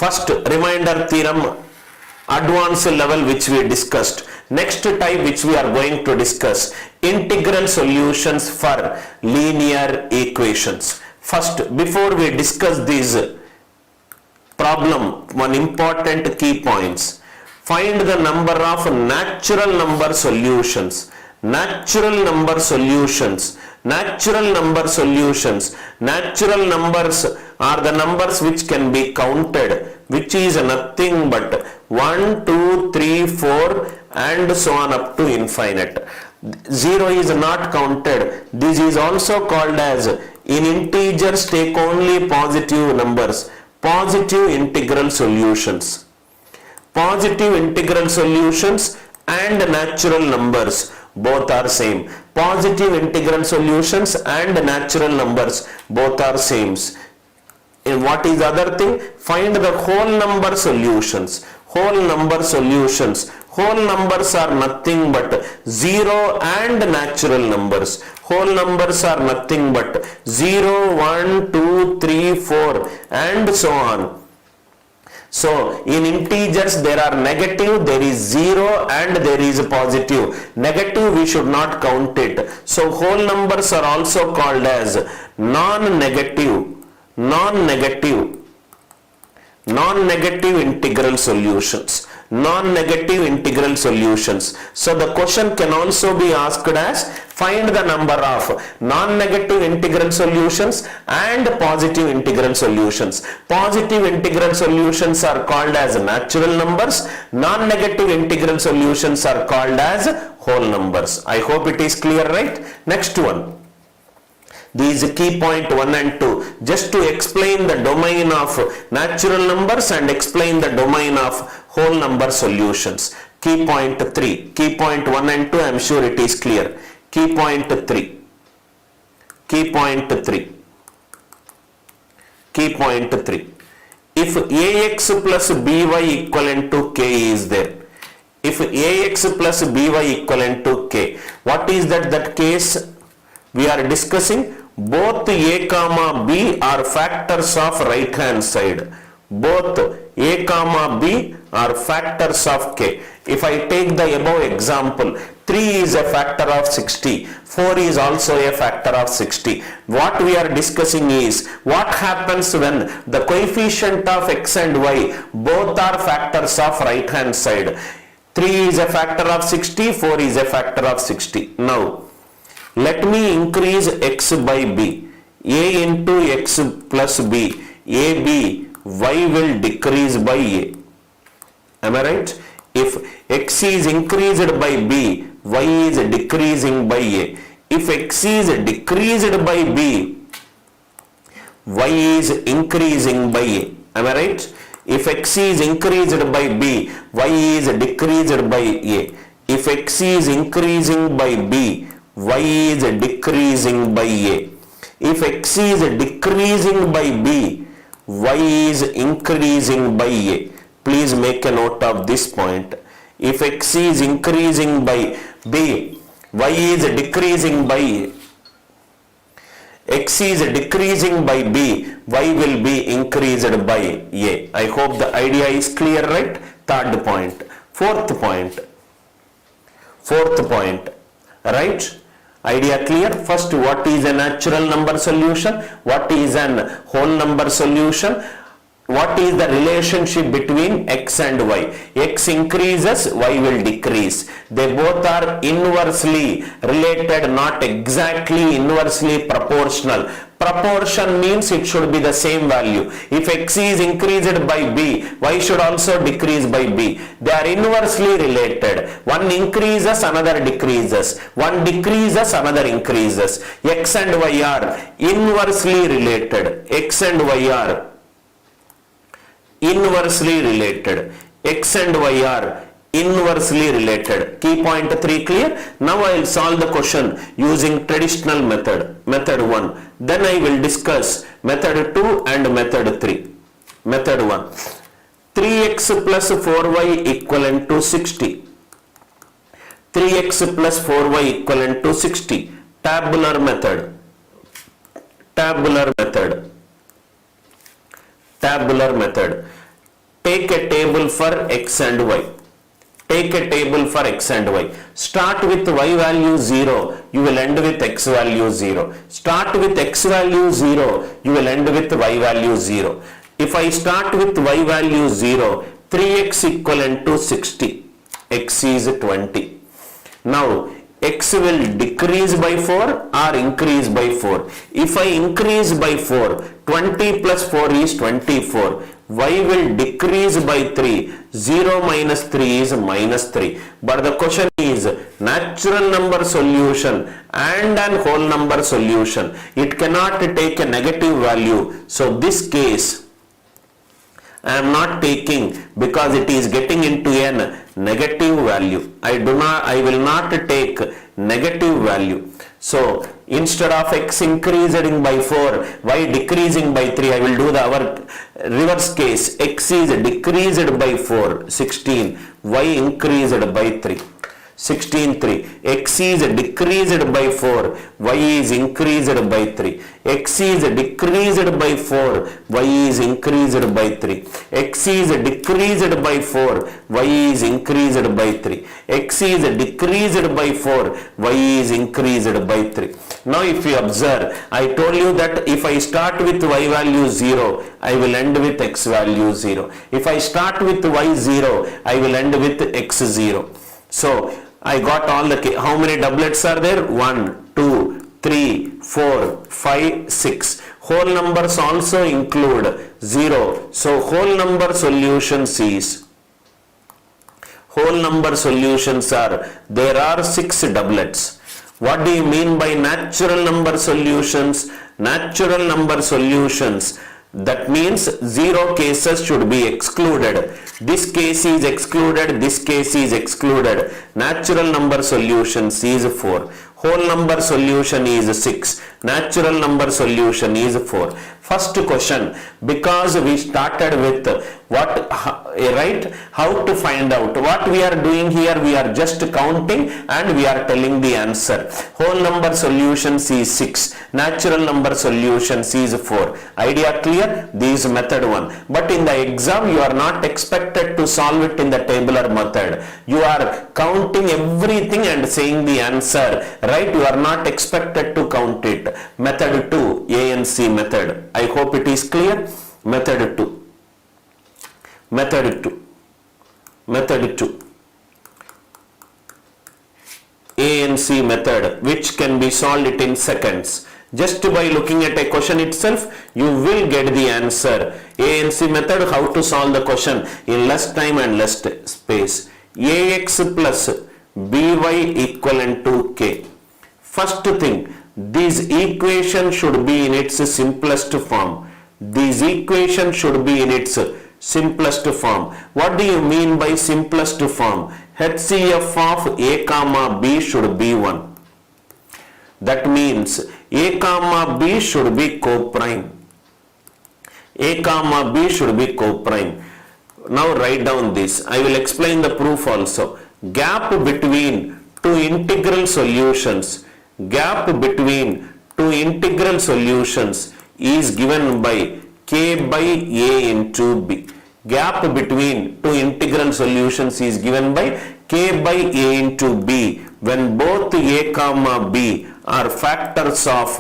First, reminder theorem, advanced level which we discussed. Next type which we are going to discuss, integral solutions for linear equations. First, before we discuss these problem, one important key points. Find the number of natural number solutions. Natural number solutions. Natural number solutions. Natural numbers are the numbers which can be counted, which is nothing but 1, 2, 3, 4 and so on up to infinite. 0 is not counted. This is also called as, in integers take only positive numbers, positive integral solutions. Positive integral solutions and natural numbers both are same. Positive integral solutions and natural numbers both are same. And what is the other thing? Find the whole number solutions. Whole number solutions. Whole numbers are nothing but 0 and natural numbers. Whole numbers are nothing but 0, 1, 2, 3, 4 and so on. So in integers there are negative, there is 0 and there is positive. Negative we should not count it. So whole numbers are also called as non-negative integral solutions. Non-negative integral solutions. So the question can also be asked as, find the number of non-negative integral solutions and positive integral solutions. Positive integral solutions are called as natural numbers. Non-negative integral solutions are called as whole numbers. I hope it is clear, right? Next one. These key point 1 and 2, just to explain the domain of natural numbers and explain the domain of whole number solutions. Key point 3, key point 1 and 2, I am sure it is clear. Key point 3, key point 3, key point 3. If ax plus by equivalent to k is there, if ax plus by equivalent to k, what is that case we are discussing? Both a comma b are factors of right hand side. Both a comma b are factors of k. If I take the above example, 3 is a factor of 60, 4 is also a factor of 60. What we are discussing is what happens when the coefficient of x and y both are factors of right hand side. 3 is a factor of 60, 4 is a factor of 60. Now, let me increase x by b. A into x plus b. AB, y will decrease by a. Am I right? If x is increased by b, y is decreasing by a. If x is decreased by b, y is increasing by a. Am I right? If x is increased by b, y is decreased by a. If x is increasing by b, y is decreasing by a. If x is decreasing by b, y is increasing by a. Please make a note of this point. If x is increasing by b, y is decreasing by a. X is decreasing by b, y will be increased by a. I hope the idea is clear, right? Third point. Fourth point. Fourth point. Right? Idea clear? First, what is a natural number solution? What is an whole number solution? What is the relationship between x and y? X increases, y will decrease. They both are inversely related, not exactly inversely proportional. Proportion means it should be the same value. If x is increased by b, y should also decrease by b. They are inversely related. One increases, another decreases. One decreases, another increases. X and y are inversely related. X and y are inversly related. X and y are inversely related. Key point 3 clear? Now I will solve the question using traditional method. Method 1. Then I will discuss method 2 and method 3. Method 1. 3x plus 4y equivalent to 60. 3x plus 4y equivalent to 60. Tabular method. Tabular method. Tabular method. Take a table for x and y. Take a table for x and y. Start with y value 0, you will end with x value 0. Start with x value 0, you will end with y value 0. If I start with y value 0, 3x equivalent to 60, x is 20. Now, x will decrease by 4 or increase by 4. If I increase by 4, 20 plus 4 is 24. Y will decrease by 3. 0 minus 3 is minus 3. But the question is natural number solution and an whole number solution. It cannot take a negative value. So this case I am not taking because it is getting into a negative value. I will not take negative value. So instead of x increasing by 4, y decreasing by 3, I will do our reverse case. X is decreased by 4, 16, y increased by 3. 16, 3. X is decreased by 4, y is increased by 3. X is decreased by 4, y is increased by 3. X is decreased by 4, y is increased by 3. X is decreased by 4, y is increased by 3. Now if you observe, I told you that if I start with y value 0, I will end with x value 0. If I start with y 0, I will end with x 0. So I got all the, how many doublets are there? 1, 2, 3, 4, 5, 6. Whole numbers also include 0. So whole number solutions are, there are 6 doublets. What do you mean by natural number solutions? Natural number solutions, that means 0 cases should be excluded. This case is excluded, this case is excluded. Natural number solutions is 4. Whole number solution is 6. Natural number solution is 4. First question, because we started with what, right? How to find out. What we are doing here, we are just counting and we are telling the answer. Whole number solutions is 6. Natural number solutions is 4. Idea clear? This is method 1. But in the exam, you are not expected to solve it in the tabular method. You are counting everything and saying the answer, right? You are not expected to count it. Method 2, A and C method. I hope it is clear. Method 2. Method 2. Method 2. A and C method, which can be solved it in seconds. Just by looking at a question itself, you will get the answer. A and C method, how to solve the question in less time and less space. Ax plus by equivalent to k. First thing, this equation should be in its simplest form. This equation should be in its simplest form. What do you mean by simplest form? HCF of a comma b should be 1. That means a comma b should be coprime. A comma b should be coprime. Now write down this. I will explain the proof also. Gap between two integral solutions. Gap between two integral solutions is given by k by a into b. Gap between two integral solutions is given by k by a into b when both a comma b are factors of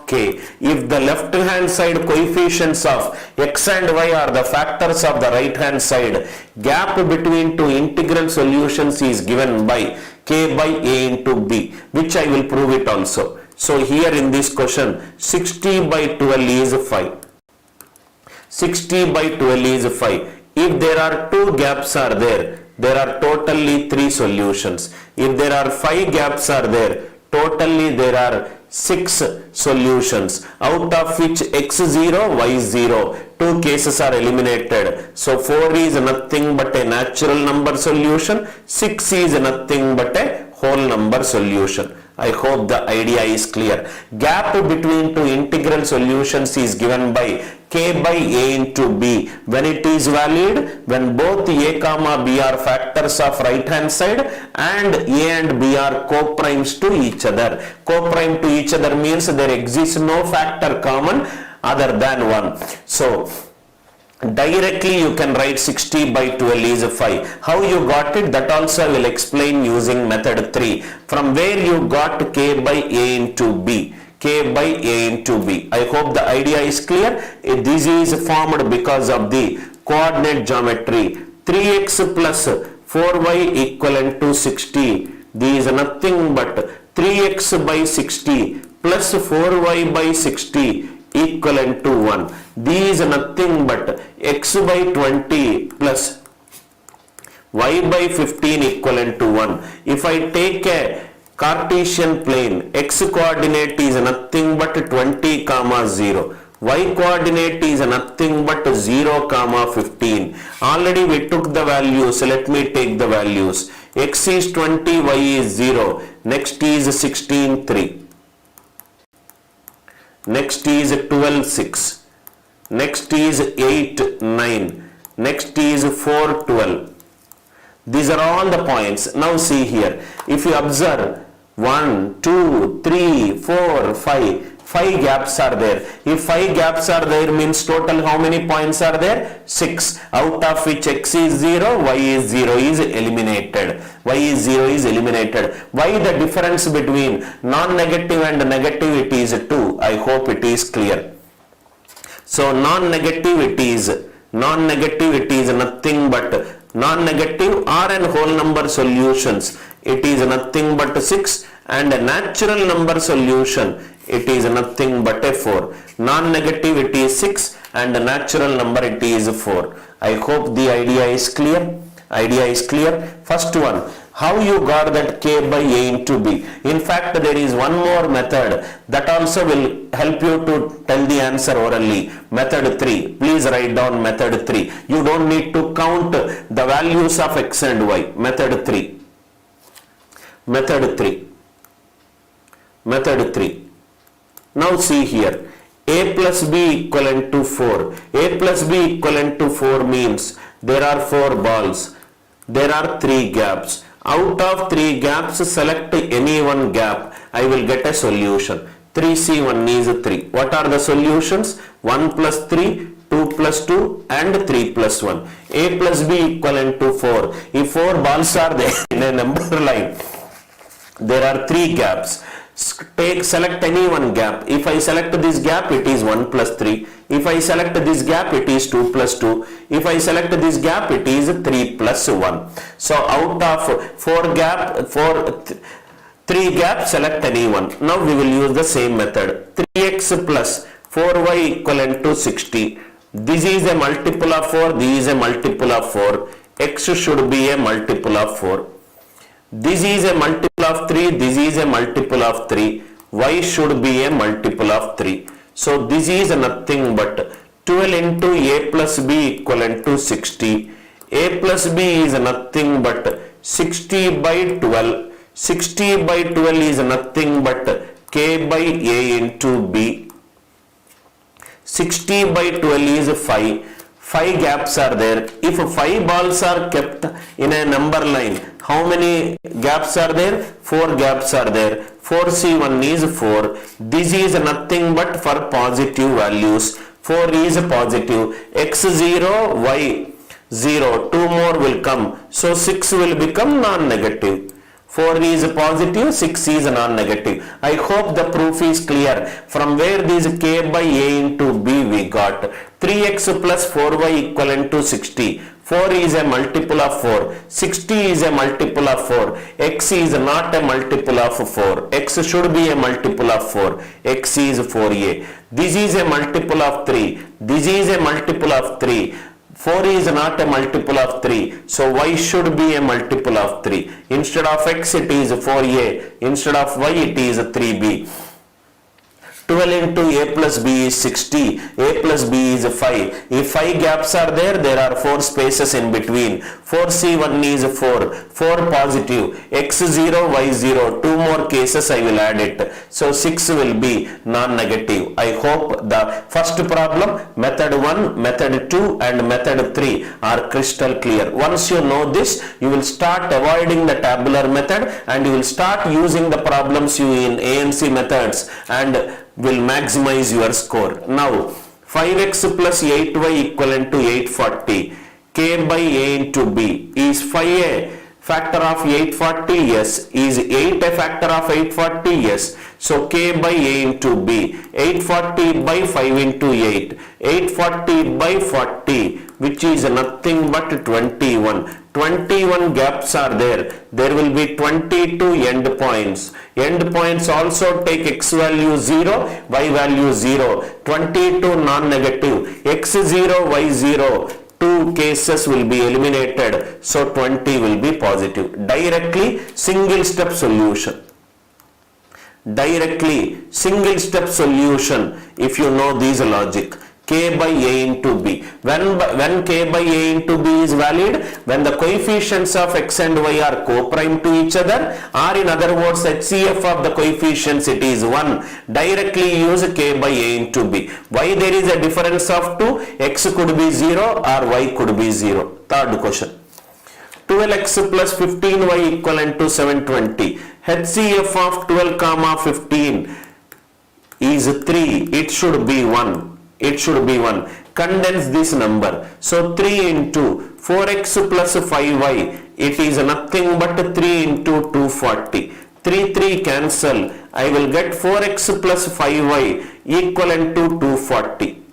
k. If the left hand side coefficients of x and y are the factors of the right hand side, gap between two integral solutions is given by k by a into b, which I will prove it also. So here in this question, 60 by 12 is 5. 60 by 12 is 5. If there are two gaps are there are totally 3 solutions. If there are 5 gaps are there, totally there are 6 solutions, out of which x0, y0. 2 cases are eliminated. So 4 is nothing but a natural number solution. 6 is nothing but a whole number solution. I hope the idea is clear. Gap between two integral solutions is given by k by a into b when it is valid, when both a comma b are factors of right hand side and a and b are co-primes to each other. Co-prime to each other means there exists no factor common other than 1. So directly you can write 60 by 12 is 5. How you got it? That also I will explain using method 3. From where you got k by a into b. K by a into b. I hope the idea is clear. This is formed because of the coordinate geometry. 3x plus 4y equivalent to 60. This is nothing but 3x by 60 plus 4y by 60 equivalent to 1. This is nothing but x by 20 plus y by 15 equivalent to 1. If I take a Cartesian plane, x coordinate is nothing but 20 comma 0. Y coordinate is nothing but 0 comma 15. Already we took the values. So let me take the values. X is 20, y is 0. Next is 16, 3. Next is 12, 6. Next is 8, 9. Next is 4, 12. These are all the points. Now see here. If you observe 1, 2, 3, 4, 5. 5 gaps are there. If 5 gaps are there means total how many points are there? 6. Out of which x is 0, y is 0 is eliminated. Y is 0 is eliminated. Why the difference between non-negative and negative? It is 2. I hope it is clear. So non-negative it is nothing but non-negative r and whole number solutions. It is nothing but 6, and a natural number solution, it is nothing but a 4. Non-negative it is 6, and a natural number it is 4. I hope the idea is clear. First one, how you got that k by a into b. In fact, there is one more method that also will help you to tell the answer orally. Method 3. Please write down method 3. You don't need to count the values of x and y. Method 3. Now see here. A plus b equivalent to 4. A plus b equivalent to 4 means there are 4 balls. There are 3 gaps. Out of 3 gaps, select any one gap. I will get a solution. 3c1 is 3. What are the solutions? 1 plus 3, 2 plus 2 and 3 plus 1. A plus b equivalent to 4. If 4 balls are there in a number line, there are 3 gaps. Select any one gap. If I select this gap, it is 1 plus 3. If I select this gap, it is 2 plus 2. If I select this gap, it is 3 plus 1. So out of 3 gaps, select any one. Now we will use the same method. 3x plus 4y equivalent to 60. This is a multiple of 4. This is a multiple of 4. X should be a multiple of 4. This is a multiple of 3, this is a multiple of 3, y should be a multiple of 3. So this is nothing but 12 into a plus b equivalent to 60. A plus b is nothing but 60 by 12. 60 by 12 is nothing but k by a into b. 60 by 12 is 5. 5 gaps are there. If 5 balls are kept in a number line, how many gaps are there? 4 gaps are there. 4c1 is 4. This is nothing but for positive values. 4 is positive. x0, y0. 2 more will come. So 6 will become non-negative. 4 is positive, 6 is non-negative. I hope the proof is clear. From where this k by a into b we got 3x plus 4y equivalent to 60. 4 is a multiple of 4. 60 is a multiple of 4. X is not a multiple of 4. X should be a multiple of 4. X is 4a. This is a multiple of 3. This is a multiple of 3. 4 is not a multiple of 3. So y should be a multiple of 3. Instead of x it is 4a. Instead of y it is 3b. 12 into a plus b is 60. A plus b is 5. If 5 gaps are there, there are 4 spaces in between. 4c1 is 4. 4 positive. x0, y0. 2 more cases I will add it. So 6 will be non-negative. I hope the first problem, method 1, method 2 and method 3 are crystal clear. Once you know this, you will start avoiding the tabular method and you will start using the problems in ANC methods and will maximize your score. Now 5x plus 8y equivalent to 840. K by a into b. Is 5 a factor of 840? Yes. Is 8 a factor of 840? Yes. So k by a into b. 840 by 5 into 8. 840 by 40, which is nothing but 21. 21 gaps are there. There will be 22 endpoints. Endpoints also take x value 0, y value 0. 22 non-negative. x0, y0. Two cases will be eliminated. So 20 will be positive. Directly single step solution. Directly single step solution if you know these logic. K by a into b. When k by a into b is valid, when the coefficients of x and y are co-prime to each other, or in other words HCF of the coefficients it is 1, directly use k by a into b. Why there is a difference of 2? X could be 0 or y could be 0. Third question. 12x plus 15y equivalent to 720. HCF of 12 comma 15 is 3. It should be 1. It should be 1. Condense this number. So 3 into 4x plus 5y. It is nothing but 3 into 240. 3 cancel. I will get 4x plus 5y equivalent to 240.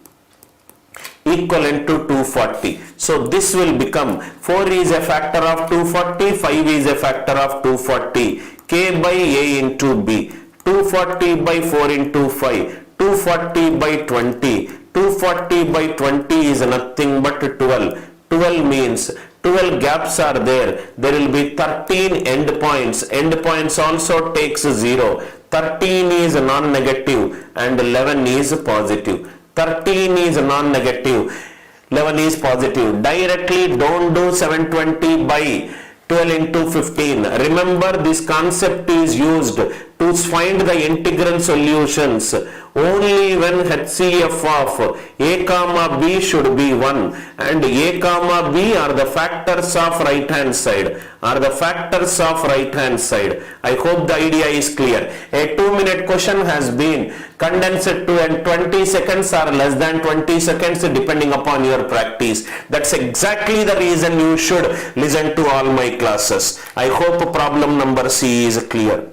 Equivalent to 240. So this will become 4 is a factor of 240. 5 is a factor of 240. K by a into b. 240 by 4 into 5. 240 by 20. 240 by 20 is nothing but 12. 12 means 12 gaps are there. There will be 13 endpoints. Endpoints also takes 0. 13 is non-negative and 11 is positive. 13 is non-negative. 11 is positive. Directly don't do 720 by 12 into 15. Remember this concept is used to find the integral solutions only when HCF of a comma b should be 1 and a comma b are the factors of right hand side. I hope the idea is clear. A 2-minute question has been condensed to 20 seconds or less than 20 seconds depending upon your practice. That's exactly the reason you should listen to all my classes. I hope problem number C is clear.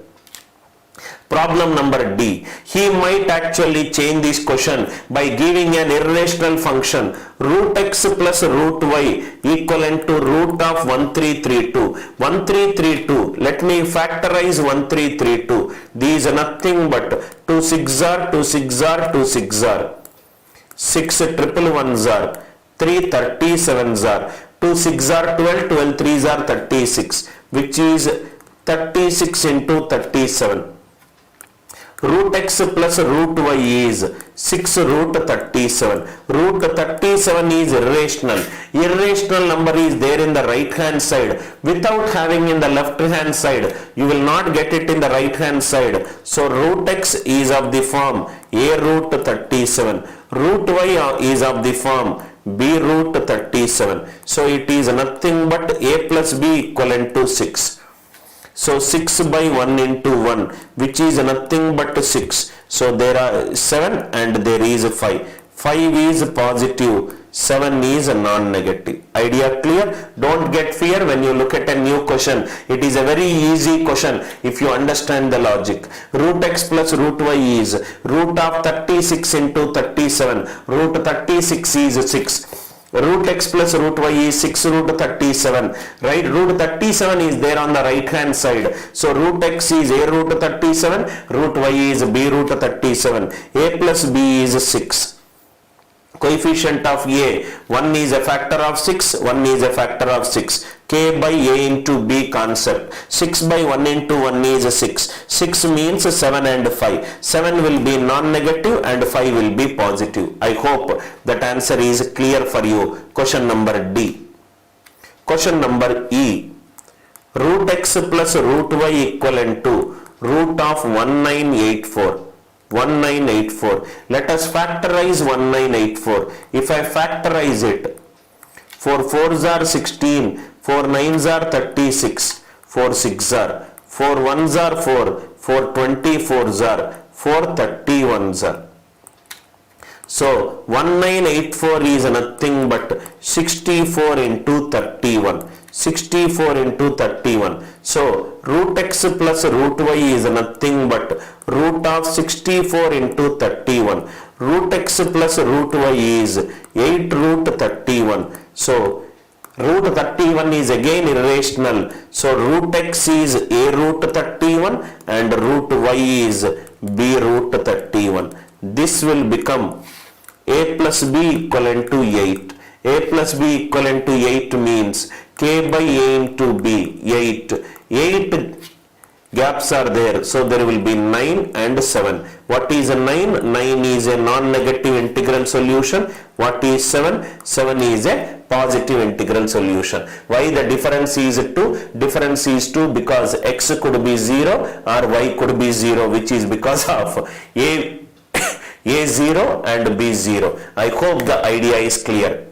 Problem number D. He might actually change this question by giving an irrational function root x plus root y equivalent to root of 1332. 1332. Let me factorize 1332. These are nothing but 2 6 are 2 6 are 2 6 are 6 triple ones are 3 37s are 2 6 are 12 12 3s are 36, which is 36 into 37. Root x plus root y is 6 root 37. Root 37 is irrational. Irrational number is there in the right hand side. Without having in the left hand side, you will not get it in the right hand side. So root x is of the form a root 37. Root y is of the form b root 37. So it is nothing but a plus b equivalent to 6. So 6 by 1 into 1, which is nothing but 6. So there are 7 and there is 5. 5 is positive, 7 is non-negative. Idea clear? Don't get fear when you look at a new question. It is a very easy question if you understand the logic. Root x plus root y is root of 36 into 37. Root 36 is 6. Root x plus root y is 6 root 37, right? Root 37 is there on the right hand side. So root x is a root 37, root y is b root 37. A plus b is 6. Coefficient of a, 1 is a factor of 6, 1 is a factor of 6. K by a into b concept. 6 by 1 into 1 is 6. 6 means 7 and 5. 7 will be non-negative and 5 will be positive. I hope that answer is clear for you. Question number D. Question number E. Root x plus root y equivalent to root of 1984. 1984. Let us factorize 1984. If I factorize it, 4 4s are 16, 4 9s are 36, 4 6s are, 4 1s are 4, 4 24s are, 431s are. So 1984 is nothing but 64 into 31. 64 into 31. So root x plus root y is nothing but root of 64 into 31. Root x plus root y is 8 root 31. So root 31 is again irrational. So root x is a root 31 and root y is b root 31. This will become a plus b equivalent to 8. A plus b equivalent to 8 means k by a into b, 8. 8 gaps are there. So there will be 9 and 7. What is a 9? 9 is a non-negative integral solution. What is 7? 7 is a positive integral solution. Why the difference is 2? Difference is 2 because x could be 0 or y could be 0, which is because of a0 and b0. I hope the idea is clear.